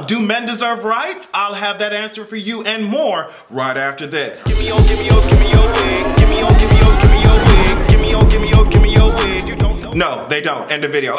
do men deserve rights? I'll have that answer for you and more right after this. Give me your wig. Give me your wig. Give me your wig. Give me your wigs. You don't know. No, they don't. End the video.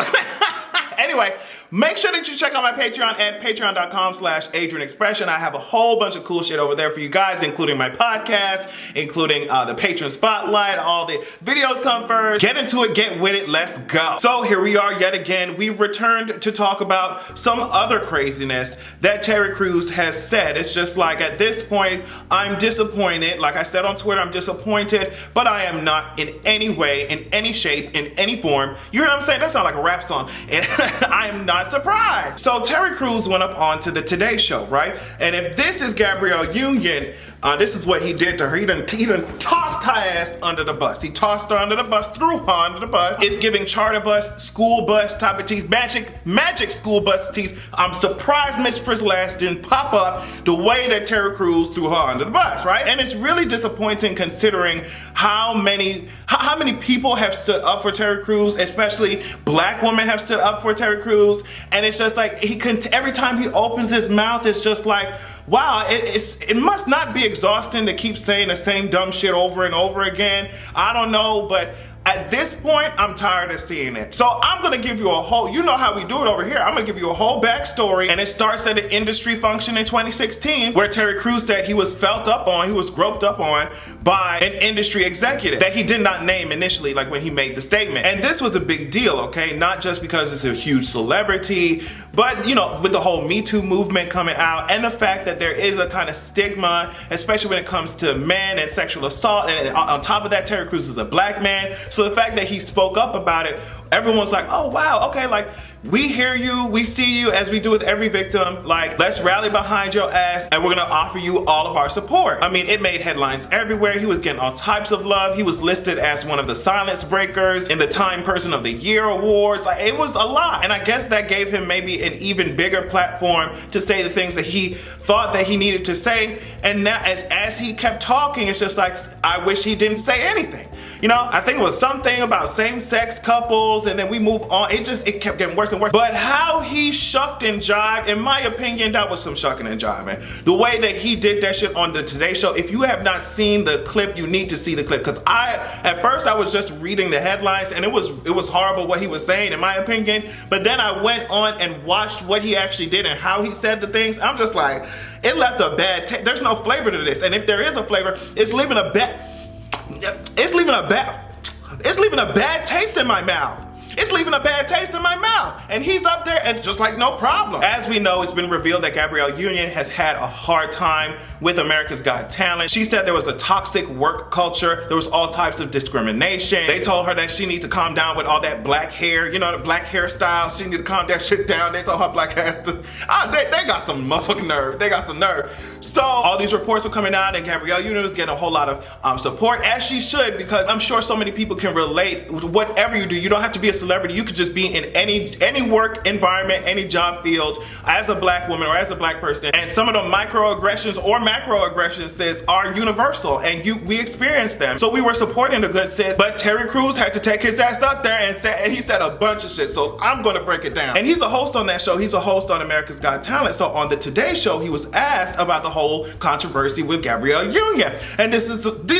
Anyway, make sure that you check out my Patreon at patreon.com/AdrianExpression. I have a whole bunch of cool shit over there for you guys, including my podcast, including the patron spotlight, all the videos come first. Get into it, get with it, let's go. So here we are yet again. We've returned to talk about some other craziness that Terry Crews has said. It's just like at this point, I'm disappointed. Like I said on Twitter, I'm disappointed, but I am not in any way, in any shape, in any form. You hear what I'm saying? That sounds like a rap song. And I am not surprised. So Terry Crews went up onto the Today Show, right? And if this is Gabrielle Union, this is what he did to her. He done tossed her ass under the bus. He tossed her under the bus, threw her under the bus. It's giving charter bus, school bus type of tease, magic school bus tease. I'm surprised Miss Frizzle ass didn't pop up the way that Terry Crews threw her under the bus, right? And it's really disappointing considering how many people have stood up for Terry Crews, especially black women have stood up for Terry Crews. And it's just like every time he opens his mouth, it's just like, wow, it must not be exhausting to keep saying the same dumb shit over and over again. I don't know, but at this point, I'm tired of seeing it. So I'm gonna give you a whole, you know how we do it over here. I'm gonna give you a whole backstory, and it starts at an industry function in 2016 where Terry Crews said he was groped up on by an industry executive that he did not name initially, like when he made the statement. And this was a big deal, okay? Not just because it's a huge celebrity, but you know, with the whole Me Too movement coming out and the fact that there is a kind of stigma, especially when it comes to men and sexual assault. And on top of that, Terry Crews is a black man. So the fact that he spoke up about it, everyone's like, oh wow, okay, like we hear you, we see you, as we do with every victim. Like, let's rally behind your ass and we're gonna offer you all of our support. I mean, it made headlines everywhere. He was getting all types of love. He was listed as one of the silence breakers in the Time Person of the Year awards. Like, it was a lot. And I guess that gave him maybe an even bigger platform to say the things that he thought that he needed to say. And now as he kept talking, it's just like, I wish he didn't say anything. You know, I think it was something about same-sex couples, and then we move on. It kept getting worse and worse. But how he shucked and jived, in my opinion, that was some shucking and jiving. The way that he did that shit on the Today Show, if you have not seen the clip, you need to see the clip. Because at first I was just reading the headlines, and it was horrible what he was saying, in my opinion. But then I went on and watched what he actually did and how he said the things. I'm just like, it left a bad taste. There's no flavor to this. And if there is a flavor, it's leaving a bad taste in my mouth. It's leaving a bad taste in my mouth. And he's up there and it's just like, no problem. As we know, it's been revealed that Gabrielle Union has had a hard time with America's Got Talent. She said there was a toxic work culture. There was all types of discrimination. They told her that she needs to calm down with all that black hair, you know, the black hairstyle. She need to calm that shit down. They told her black ass to, they got some motherfucking nerve. They got some nerve. So all these reports were coming out and Gabrielle Union was getting a whole lot of support, as she should, because I'm sure so many people can relate. Whatever you do, you don't have to be a celebrity. You could just be in any work environment, any job field, as a black woman or as a black person. And some of the microaggressions or macroaggressions, sis, are universal, and we experience them. So we were supporting the good sis, but Terry Crews had to take his ass up there and he said a bunch of shit. So I'm gonna break it down. And he's a host on that show. He's a host on America's Got Talent. So on the Today Show, he was asked about the whole controversy with Gabrielle Union. And these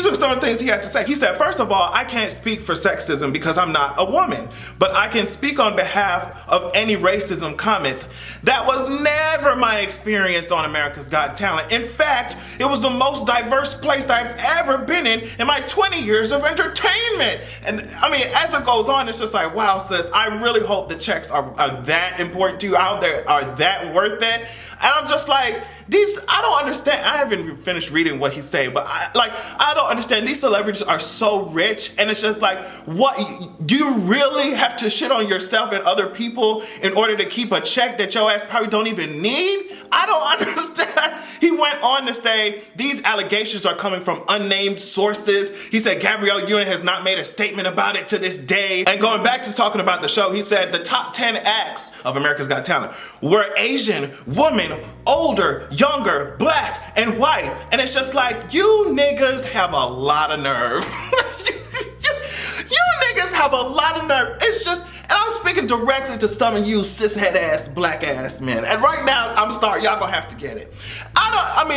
are some of the things he had to say. He said, first of all, I can't speak for sexism because I'm not a woman, but I can speak on behalf of any racism comments. That was never my experience on America's Got Talent. In fact, it was the most diverse place I've ever been in my 20 years of entertainment. And I mean, as it goes on, it's just like, wow, sis, I really hope the checks are that important to you out there, are that worth it. And I'm just like, I don't understand. I haven't even finished reading what he's saying, but I don't understand. These celebrities are so rich, and it's just like, what, do you really have to shit on yourself and other people in order to keep a check that your ass probably don't even need? I don't understand. He went on to say, these allegations are coming from unnamed sources. He said Gabrielle Union has not made a statement about it to this day. And going back to talking about the show, he said the top 10 acts of America's Got Talent were Asian, women, older, younger, black, and white. And it's just like, you niggas have a lot of nerve. You niggas have a lot of nerve. It's just, And I'm speaking directly to some of you cishet ass black ass men. And right now, I'm sorry, y'all gonna have to get it.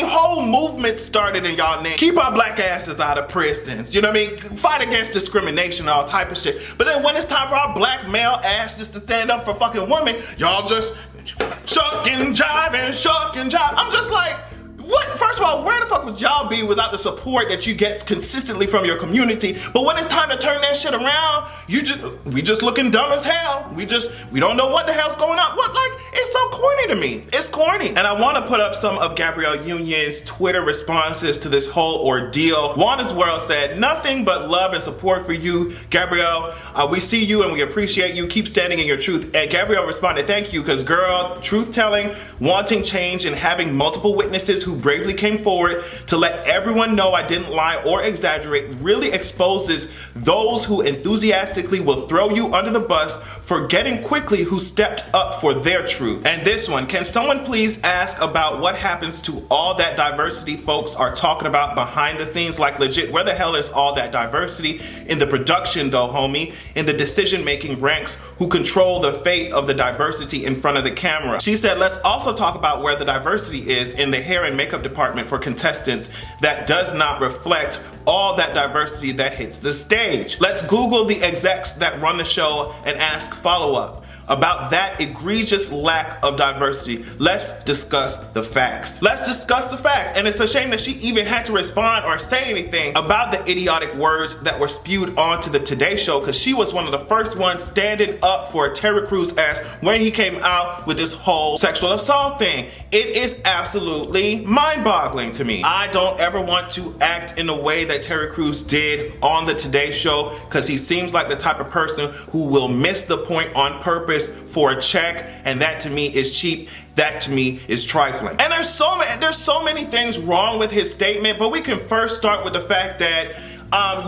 Whole movements started in y'all name. Keep our black asses out of prisons. You know what I mean? Fight against discrimination, all type of shit. But then when it's time for our black male asses to stand up for fucking women, y'all just shuck and jive and shuck and jive. I'm just like, what? First of all, where the fuck would y'all be without the support that you get consistently from your community? But when it's time to turn that shit around, we just looking dumb as hell. We don't know what the hell's going on. It's so corny to me. It's corny. And I want to put up some of Gabrielle Union's Twitter responses to this whole ordeal. Wanda's World said, nothing but love and support for you, Gabrielle. We see you and we appreciate you. Keep standing in your truth. And Gabrielle responded, thank you, because girl, truth telling, wanting change, and having multiple witnesses who bravely came forward to let everyone know I didn't lie or exaggerate really exposes those who enthusiastically will throw you under the bus, forgetting quickly who stepped up for their truth. And this one, can someone please ask about what happens to all that diversity folks are talking about behind the scenes? Like legit, where the hell is all that diversity in the production though, homie? In the decision-making ranks who control the fate of the diversity in front of the camera? She said, let's also talk about where the diversity is in the hair and makeup department for contestants that does not reflect all that diversity that hits the stage. Let's Google the execs that run the show and ask follow-up about that egregious lack of diversity. Let's discuss the facts. Let's discuss the facts. And it's a shame that she even had to respond or say anything about the idiotic words that were spewed onto the Today Show, because she was one of the first ones standing up for Terry Crews' ass when he came out with this whole sexual assault thing. It is absolutely mind-boggling to me. I don't ever want to act in the way that Terry Crews did on the Today Show, because he seems like the type of person who will miss the point on purpose for a check, and that to me is cheap. That to me is trifling. And there's so many things wrong with his statement, but we can first start with the fact that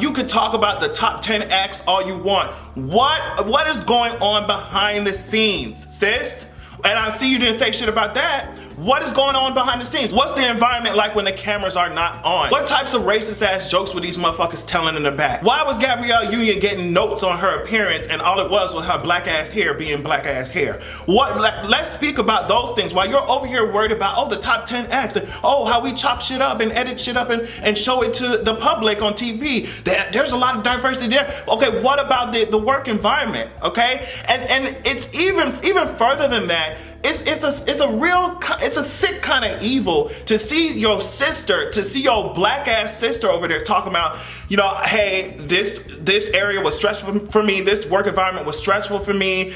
you could talk about the top 10 acts all you want. What is going on behind the scenes, sis? And I see you didn't say shit about that. What is going on behind the scenes? What's the environment like when the cameras are not on? What types of racist ass jokes were these motherfuckers telling in the back? Why was Gabrielle Union getting notes on her appearance and all it was her black ass hair being black ass hair? Let's speak about those things while you're over here worried about, the top 10 acts and how we chop shit up and edit shit up and show it to the public on TV. There's a lot of diversity there. Okay, what about the work environment? And it's even further than that. It's a sick kind of evil to see your black ass sister over there talking about, hey, this area was stressful for me, this work environment was stressful for me,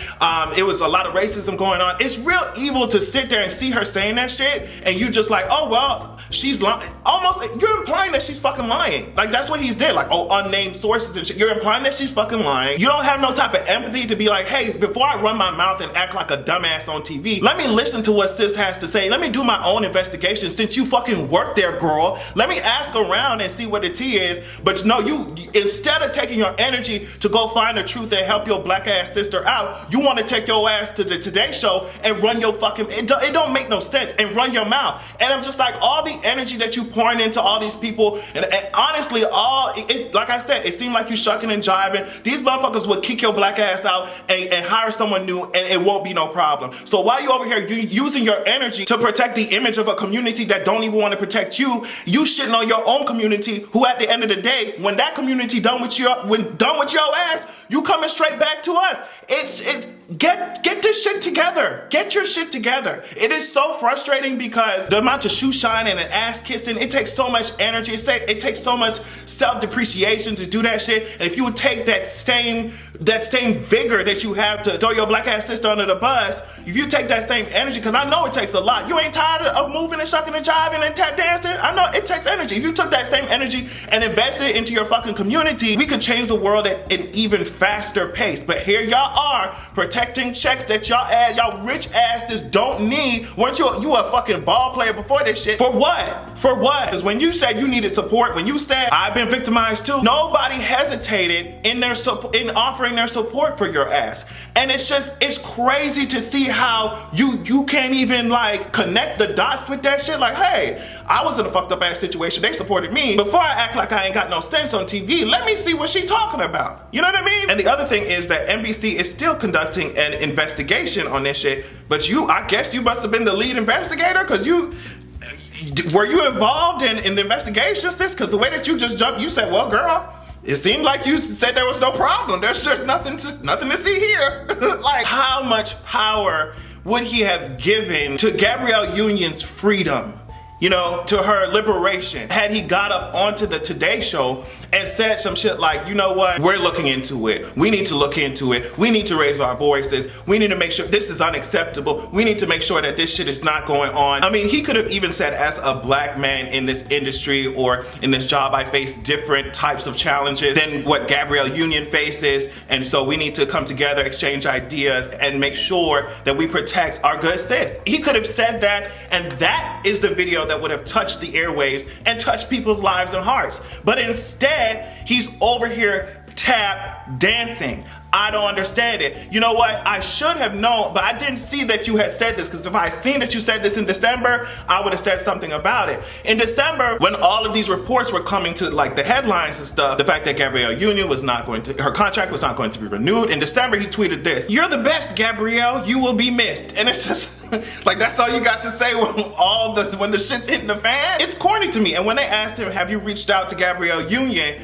it was a lot of racism going on. It's real evil to sit there and see her saying that shit and you just like, oh well, she's lying. Almost, you're implying that she's fucking lying. Like that's what he's did, like unnamed sources and shit. You're implying that she's fucking lying. You don't have no type of empathy to be like, hey, before I run my mouth and act like a dumbass on TV, let me listen to what sis has to say. Let me do my own investigation since you fucking work there, girl. Let me ask around and see what the tea is. But no, you instead of taking your energy to go find the truth and help your black ass sister out, you want to take your ass to the Today Show and run your fucking, it don't make no sense, and run your mouth. And I'm just like, all the energy that you pouring into all these people, and honestly, like I said, it seemed like you shucking and jiving. These motherfuckers would kick your black ass out and hire someone new and it won't be no problem. So while you over here using your energy to protect the image of a community that don't even want to protect you shitting on your own community, who at the end of the day, when that community done with your ass, you coming straight back to us. It's get this shit together. Get your shit together. It is so frustrating because the amount of shoe shining and ass kissing, it takes so much energy. It takes so much self-depreciation to do that shit. And if you would take that same vigor that you have to throw your black ass sister under the bus, if you take that same energy, because I know it takes a lot. You ain't tired of moving and shucking and jiving and tap dancing? I know it takes energy. If you took that same energy and invested it into your fucking community, we could change the world at an even faster pace. But here y'all are protecting protecting checks that y'all rich asses don't need. Weren't you a fucking ball player before this shit? For what? For what? Because when you said you needed support, when you said I've been victimized too, nobody hesitated in offering their support for your ass. And it's crazy to see how you can't even like connect the dots with that shit. Like, hey, I was in a fucked up ass situation. They supported me. Before I act like I ain't got no sense on TV, let me see what she talking about. You know what I mean? And the other thing is that NBC is still conducting an investigation on this shit. But I guess you must have been the lead investigator, because were you involved in the investigation, sis? Because the way that you just jumped, you said, well, girl, it seemed like you said there was no problem. There's just nothing to see here. Like, how much power would he have given to Gabrielle Union's freedom? You know, to her liberation, had he got up onto the Today Show and said some shit like, you know what, we're looking into it. We need to look into it. We need to raise our voices. We need to make sure this is unacceptable. We need to make sure that this shit is not going on. I mean, he could have even said, as a black man in this industry or in this job, I face different types of challenges than what Gabrielle Union faces. And so we need to come together, exchange ideas, and make sure that we protect our good sis. He could have said that, and that is the video that would have touched the airwaves and touched people's lives and hearts. But instead, he's over here tap dancing. I don't understand it. You know what? I should have known, but I didn't see that you had said this, because if I had seen that you said this in December, I would have said something about it. In December, when all of these reports were coming to like the headlines and stuff, the fact that Gabrielle Union her contract was not going to be renewed. In December, he tweeted this: "You're the best, Gabrielle. You will be missed." And it's just like, that's all you got to say when the shit's hitting the fan? It's corny to me. And when they asked him, have you reached out to Gabrielle Union?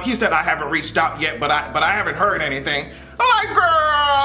He said, I haven't reached out yet, but I haven't heard anything. I'm like, girl.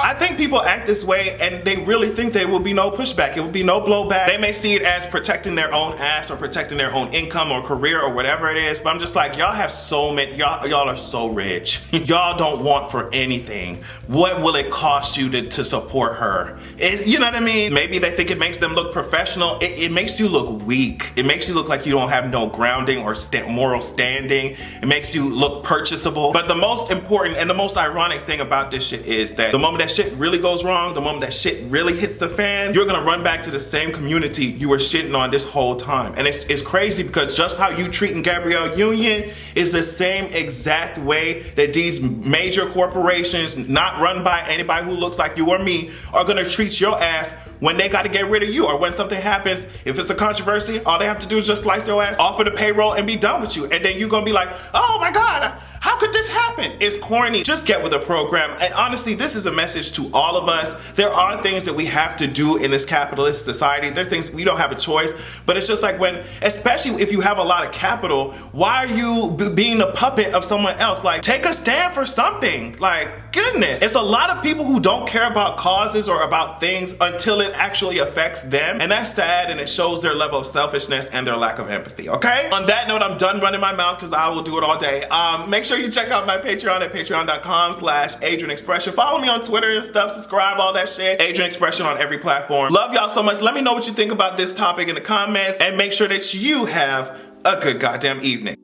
I think people act this way and they really think there will be no pushback. It will be no blowback. They may see it as protecting their own ass or protecting their own income or career or whatever it is. But I'm just like, y'all have so many, y'all are so rich. Y'all don't want for anything. What will it cost you to support her? You know what I mean? Maybe they think it makes them look professional. It makes you look weak. It makes you look like you don't have no grounding or moral standing. It makes you look purchasable. But the most important and the most ironic thing about this shit is that the moment that shit really goes wrong, the moment that shit really hits the fan, you're gonna run back to the same community you were shitting on this whole time. And it's crazy, because just how you treating Gabrielle Union is the same exact way that these major corporations, not run by anybody who looks like you or me, are gonna treat your ass when they gotta get rid of you, or when something happens. If it's a controversy, all they have to do is just slice your ass off of the payroll and be done with you. And then you're gonna be like, oh my God, how could this happen? It's corny. Just get with the program. And honestly, this is a message to all of us. There are things that we have to do in this capitalist society. There are things we don't have a choice. But it's just like, especially if you have a lot of capital, why are you being a puppet of someone else? Like, take a stand for something. Like, goodness. It's a lot of people who don't care about causes or about things until it actually affects them. And that's sad, and it shows their level of selfishness and their lack of empathy, okay? On that note, I'm done running my mouth, because I will do it all day. Make sure you check out my Patreon at patreon.com/AdrianExpression. Follow me on Twitter and stuff, subscribe, all that shit. Adrian Expression on every platform. Love y'all so much. Let me know what you think about this topic in the comments, and make sure that you have a good goddamn evening.